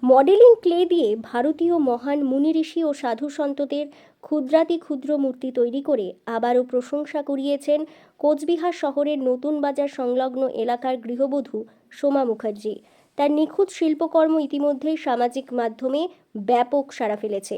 Modelling clay দিয়ে ভারতীয় মহান মুনি ঋষি ও সাধু সন্তদের ক্ষুদ্রাতি ক্ষুদ্র মূর্তি তৈরি করে আবারও প্রশংসা কুড়িয়েছেন কোচবিহার শহরের নতুন বাজার সংলগ্ন এলাকার গৃহবধূ সোমা মুখার্জি। তার নিখুঁত শিল্পকর্ম ইতিমধ্যেই সামাজিক মাধ্যমে ব্যাপক সাড়া ফেলেছে।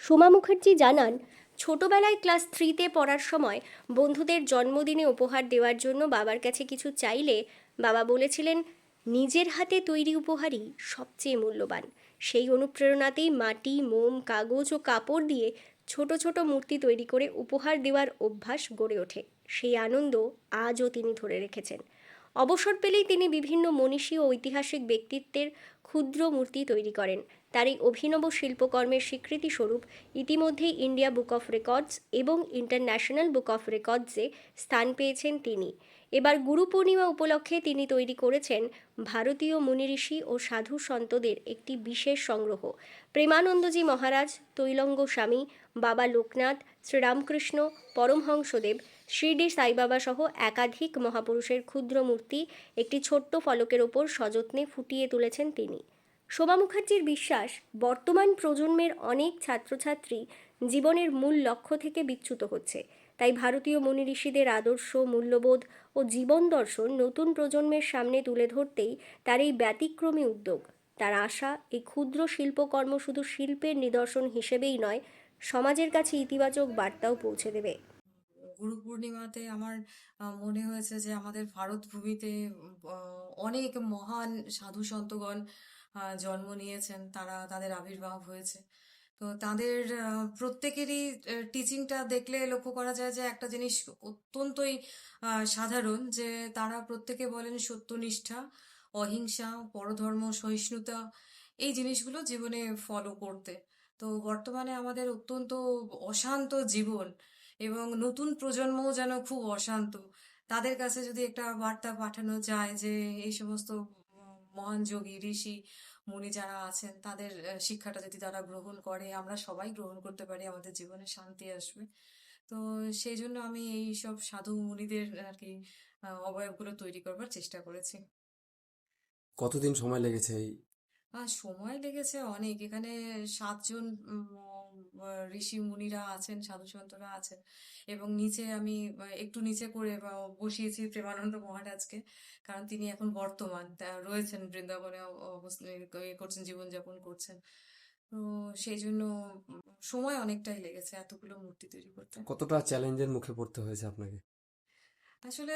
সোমা মুখার্জি জানান, ছোটবেলায় ক্লাস 3তে পড়ার সময় বন্ধুদের জন্মদিনে উপহার দেওয়ার জন্য বাবার কাছে কিছু চাইলে বাবা বলেছিলেন, নিজের হাতে তৈরি উপহারই সবচেয়ে মূল্যবান। সেই অনুপ্রেরণাতেই মাটি, মোম, কাগজ ও কাপড় দিয়ে ছোট ছোট মূর্তি তৈরি করে উপহার দেওয়ার অভ্যাস গড়ে ওঠে। সেই আনন্দ আজও তিনি ধরে রেখেছেন। অবসর পেলেই তিনি বিভিন্ন মনীষী ও ঐতিহাসিক ব্যক্তিত্বের ক্ষুদ্র মূর্তি তৈরি করেন। তার এই অভিনব শিল্পকর্মের স্বীকৃতিস্বরূপ ইতিমধ্যেই ইন্ডিয়া বুক অফ রেকর্ডস এবং ইন্টারন্যাশনাল বুক অফ রেকর্ডসে স্থান পেয়েছেন তিনি। এবার গুরু পূর্ণিমা উপলক্ষে তিনি তৈরি করেছেন ভারতীয় মুনি ঋষি ও সাধু সন্তদের একটি বিশেষ সংগ্রহ। প্রেমানন্দজি মহারাজ, তৈলঙ্গ স্বামী, বাবা লোকনাথ, শ্রীরামকৃষ্ণ পরমহংসদেব, শিরডি সাইবাবা সহ একাধিক মহাপুরুষের ক্ষুদ্র মূর্তি একটি ছোট্ট ফলকের ওপর সযত্নে ফুটিয়ে তুলেছেন তিনি। শোভা মুখার্জির বিশ্বাস, বর্তমান প্রজন্মের অনেক ছাত্রছাত্রী জীবনের মূল লক্ষ্য থেকে বিচ্যুত হচ্ছে। তাই ভারতীয় মুনি ঋষিদের আদর্শ, মূল্যবোধ ও জীবন দর্শন নতুন প্রজন্মের সামনে তুলে ধরতেই তার এই ব্যতিক্রমী উদ্যোগ। তার আশা, এই ক্ষুদ্র শিল্পকর্ম শুধু শিল্পের নিদর্শন হিসেবেই নয়, সমাজের কাছে ইতিবাচক বার্তাও পৌঁছে দেবে। গুরু পূর্ণিমাতে আমার মনে হয়েছে যে আমাদের ভারত ভূমিতে অনেক মহান সাধু সন্তগণ জন্ম নিয়েছেন, তারা তাদের আবির্ভাব হয়েছে। তো তাদের প্রত্যেকেরই টিচিংটা দেখলে লক্ষ্য করা যায় যে একটা জিনিস অত্যন্তই সাধারণ, যে তারা প্রত্যেকে বলেন সত্যনিষ্ঠা, অহিংসা, পরধর্ম সহিষ্ণুতা, এই জিনিসগুলো জীবনে ফলো করতে। তো বর্তমানে আমাদের অত্যন্ত অশান্ত জীবন এবং নতুন প্রজন্মও যেন খুব অশান্ত, তাদের কাছে যদি একটা বার্তা পাঠানো যায় যে এই সমস্ত মহান যোগী ঋষি মুনি যারা আছেন তাদের শিক্ষাটা যদি তারা গ্রহণ করে, আমরা সবাই গ্রহণ করতে পারি, আমাদের জীবনে শান্তি আসবে। তো সেই জন্য আমি এই সব সাধু মুনিদের আর কি অবয়বগুলো তৈরি করবার চেষ্টা করেছি। কতদিন সময় লেগেছে এই? সময় লেগেছে অনেক। এখানে 7 জন ঋষি মুনিরা আছেন, সাধু সন্তরা আছেন, এবং নিচে আমি একটু নিচে করে বসিয়েছি প্রেমানন্দ মহারাজকে, কারণ তিনি এখন বর্তমান রয়েছেন বৃন্দাবনে, অবস্থান করছেন, জীবনযাপন করছেন। তো সেই জন্য সময় অনেকটাই লেগেছে এতগুলো মূর্তি তৈরি করতে। কতটা চ্যালেঞ্জের মুখে পড়তে হয়েছে আপনাকে? আসলে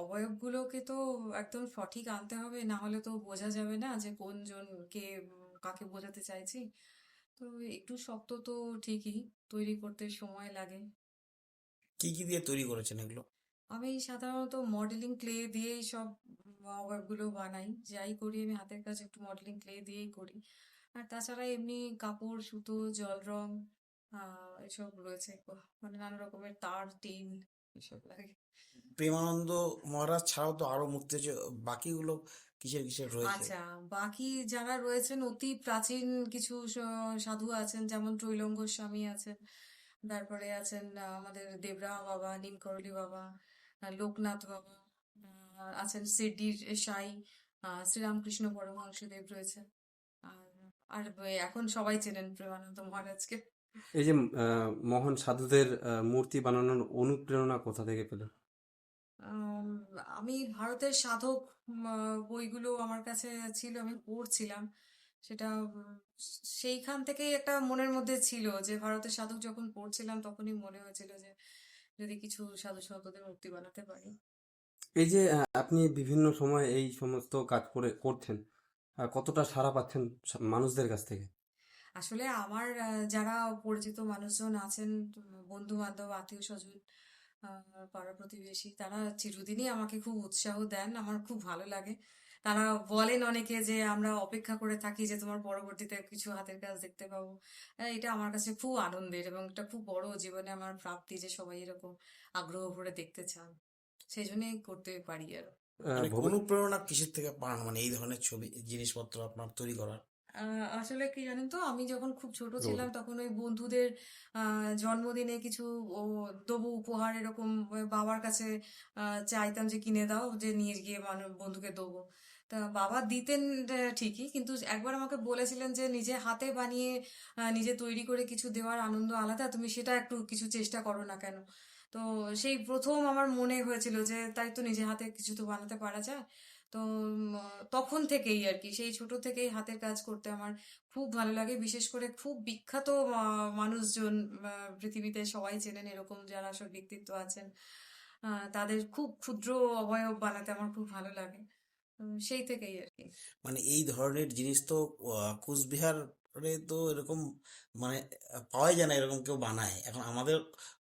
অবয়বগুলোকে তো একদম সঠিক আনতে হবে, না হলে তো বোঝা যাবে না যে কোনজন কে, কাকে বোঝাতে চাইছি। তো একটু শক্ত তো ঠিকই, তৈরি করতে সময় লাগে। কি কি দিয়ে তৈরি করেছেন এগুলো? আমি সাধারণত মডেলিং ক্লে দিয়েই সব ওয়ার্কগুলো বানাই, যাই করি আমি হাতের কাছে একটু মডেলিং ক্লে দিয়েই করি। আর তাছাড়া এমনি কাপড়, সুতো, জল রং, এসব রয়েছে, মানে নানা রকমের তার, টিন, এসব লাগে। প্রেমানন্দ মহারাজ ছাড়াও তো আরো মূর্তি আছে, বাকিগুলো কিসের কিসের রয়েছে? আচ্ছা, বাকি যারা রয়েছেন অতি প্রাচীন কিছু সাধু আছেন, যেমন ত্রৈলঙ্গ স্বামী আছেন, তারপরে আছেন আমাদের দেবরাহ বাবা, নীলকরলি বাবা, লোকনাথ বাবা, আছেন শিরডির সাই, শ্রীরামকৃষ্ণ পরমহংসদেব রয়েছেন। আর আর এখন সবাই চেনেন প্রেমানন্দ মহারাজকে। এই যে মহান সাধুদের মূর্তি বানানোর অনুপ্রেরণা কোথা থেকে পেলেন? আম, আমি ভারতের সাধক বইগুলো আমার কাছে ছিল, আমি পড়ছিলাম সেটা। সেইখান থেকেই একটা মনের মধ্যে ছিল যে ভারতের সাধক যখন পড়ছিলাম তখনই মনে হয়েছিল যে যদি কিছু সাধু সন্তদের মূর্তি বানাতে পারি। এই যে আপনি বিভিন্ন সময় এই সমস্ত কাজ করছেন, কতটা সাড়া পাচ্ছেন মানুষদের কাছ থেকে? আসলে আমার যারা পরিচিত মানুষজন আছেন, বন্ধু বান্ধব, আত্মীয় স্বজন, পাড়া প্রতিবেশী, তারা চিরদিনই আমাকে খুব উৎসাহ দেন, আমার খুব ভালো লাগে। তারা বলেন অনেকে যে আমরা অপেক্ষা করে থাকি যে তোমার পরবর্তীতে কিছু হাতের কাজ দেখতে পাবো। এটা আমার কাছে খুব আনন্দের এবং এটা খুব বড় জীবনে আমার প্রাপ্তি যে সবাই এরকম আগ্রহ ভরে দেখতে চান, সেই জন্যই করতে পারি আর। মানে ভবি- অনুপ্রেরণা কিসের থেকে পান, মানে এই ধরনের ছবি জিনিসপত্র আপনার তৈরি করার? আসলে কি জানেন তো, আমি যখন খুব ছোট ছিলাম রোল। তখন ওই বন্ধুদের জন্মদিনে কিছু ও দেবো উপহার, এরকম ওই বাবার কাছে চাইতাম যে কিনে দাও, যে নিয়ে গিয়ে বন্ধুকে দেবো। তা বাবা দিতেন ঠিকই, কিন্তু একবার আমাকে বলেছিলেন যে নিজে হাতে বানিয়ে নিজে তৈরি করে কিছু দেওয়ার আনন্দ আলাদা, তুমি সেটা একটু কিছু চেষ্টা করো না কেন। তো সেই প্রথম আমার মনে হয়েছিল যে তাই তো, নিজে হাতে কিছু তো বানাতে পারা যায়। তো তখন থেকেই আর কি, সেই ছোট থেকেই হাতের কাজ করতে আমার খুব ভালো লাগে। বিশেষ করে খুব বিখ্যাত মানুষজন পৃথিবীতে সবাই চেনেন এরকম যারা সব ব্যক্তিত্ব আছেন, তাদের খুব ক্ষুদ্র অবয়ব বানাতে আমার খুব ভালো লাগে। সেই থেকেই আর কি। মানে এই ধরনের জিনিস তো কোচবিহারে তো এরকম মানে পাওয়াই যায় না, এরকম কেউ বানায় এখন আমাদের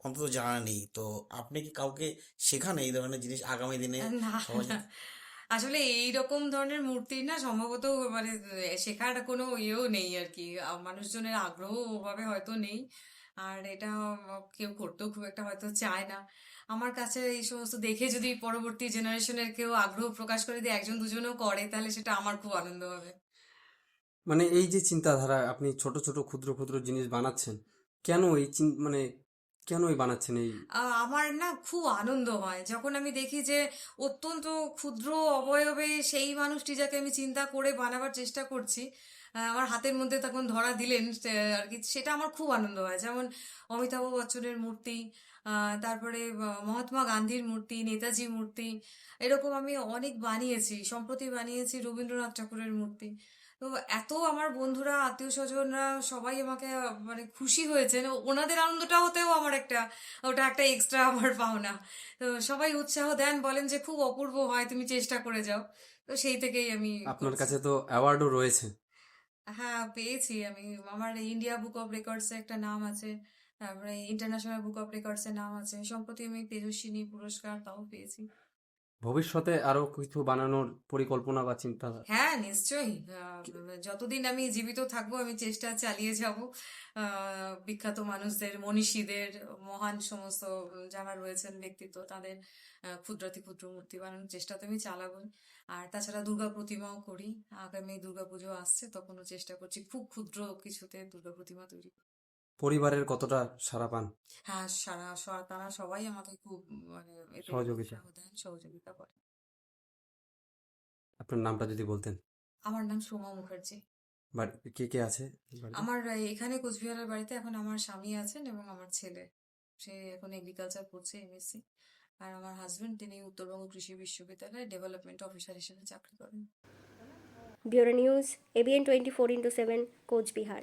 অন্তত জানা নেই। তো আপনি কি কাউকে শেখান এই ধরনের জিনিস আগামী দিনে না, সবাই না, যাতে- আসলে এইরকম ধরনের মূর্তি না সম্ভবত মানে শেখার কোনো ইয়েও নেই আর কি, মানুষজনের আগ্রহ ওভাবে হয়তো নেই। আর এটা কেউ করতেও খুব একটা হয়তো চায় না। আমার কাছে এই সমস্ত দেখে যদি পরবর্তী জেনারেশনের কেউ আগ্রহ প্রকাশ করে, দিয়ে একজন দুজনেও করে, তাহলে সেটা আমার খুব আনন্দ হবে। মানে এই যে চিন্তাধারা, আপনি ছোট ছোট ক্ষুদ্র ক্ষুদ্র জিনিস বানাচ্ছেন, কেন এই মানে কেনই বানাচ্ছেন এই? আমার না খুব আনন্দ হয় যখন আমি দেখি যে অত্যন্ত ক্ষুদ্র অবয়বে সেই মানুষটি যাকে আমি চিন্তা করে বানাবার চেষ্টা করছি, আমার হাতের মধ্যে তখন ধরা দিলেন আর কি, সেটা আমার খুব আনন্দ হয়। যেমন অমিতাভ বচ্চনের মূর্তি, তারপরে মহাত্মা গান্ধীর মূর্তি, নেতাজি মূর্তি, এরকম আমি অনেক বানিয়েছি। সম্প্রতি বানিয়েছি রবীন্দ্রনাথ ঠাকুরের মূর্তি। তো এত আমার বন্ধুরা, আত্মীয় স্বজনরা সবাই আমাকে মানে খুশি হয়েছেন, ওনাদের আনন্দটা হতেও আমার একটা, ওটা একটা এক্সট্রা আমার পাওনা। তো সবাই উৎসাহ দেন, বলেন যে খুব অপূর্ব হয়, তুমি চেষ্টা করে যাও। তো সেই থেকেই আমি আপনার করছি। কাছে তো অ্যাওয়ার্ডও রয়েছে। হ্যাঁ, পেয়েছি আমি। আমার ইন্ডিয়া বুক অফ রেকর্ডসে একটা নাম আছে, তারপরে ইন্টারন্যাশনাল বুক অফ রেকর্ডসের নাম আছে। সম্প্রতি আমি তেজস্বিনী পুরস্কার তাও পেয়েছি। ভবিষ্যতে আরো কিছু বানানোর পরিকল্পনা বা চিন্তা? হ্যাঁ, নিশ্চয়ই। যতদিন আমি জীবিত থাকবো আমি চেষ্টা চালিয়ে যাব। বিখ্যাত মানুষদের, মনীষীদের, মহান সমস্ত যারা রয়েছেন ব্যক্তিত্ব, তাদের ক্ষুদ্রাতি ক্ষুদ্র মূর্তি বানানোর চেষ্টা তো আমি চালাবোই। আর তাছাড়া দুর্গা প্রতিমাও করি। আগামী দুর্গাপুজো আসছে, তখনও চেষ্টা করছি খুব ক্ষুদ্র কিছুতে দুর্গা প্রতিমা তৈরি করি। পরিবারের কতটা সাড়া পান? হ্যাঁ, তারা সবাই আমাকে খুব মানে এতে সহযোগিতা? উৎসাহ দেন, সহযোগিতা করেন। আপনার নামটা যদি বলতেন। আমার নাম সোমা মুখার্জি। বাড়ি কে কে আছে বাড়িতে? আমার এখানে কোচবিহারের বাড়িতে এখন আমার স্বামী আছেন এবং আমার ছেলে, সে এখন এগ্রিকালচার পড়ছে, এমএসসি। আর আমার হাজবেন্ড, তিনি উত্তরবঙ্গ কৃষি বিশ্ববিদ্যালয়ে ডেভেলপমেন্ট অফিসার হিসেবে চাকরি করেন। Bureau news, ABN 24/7, Cooch Behar.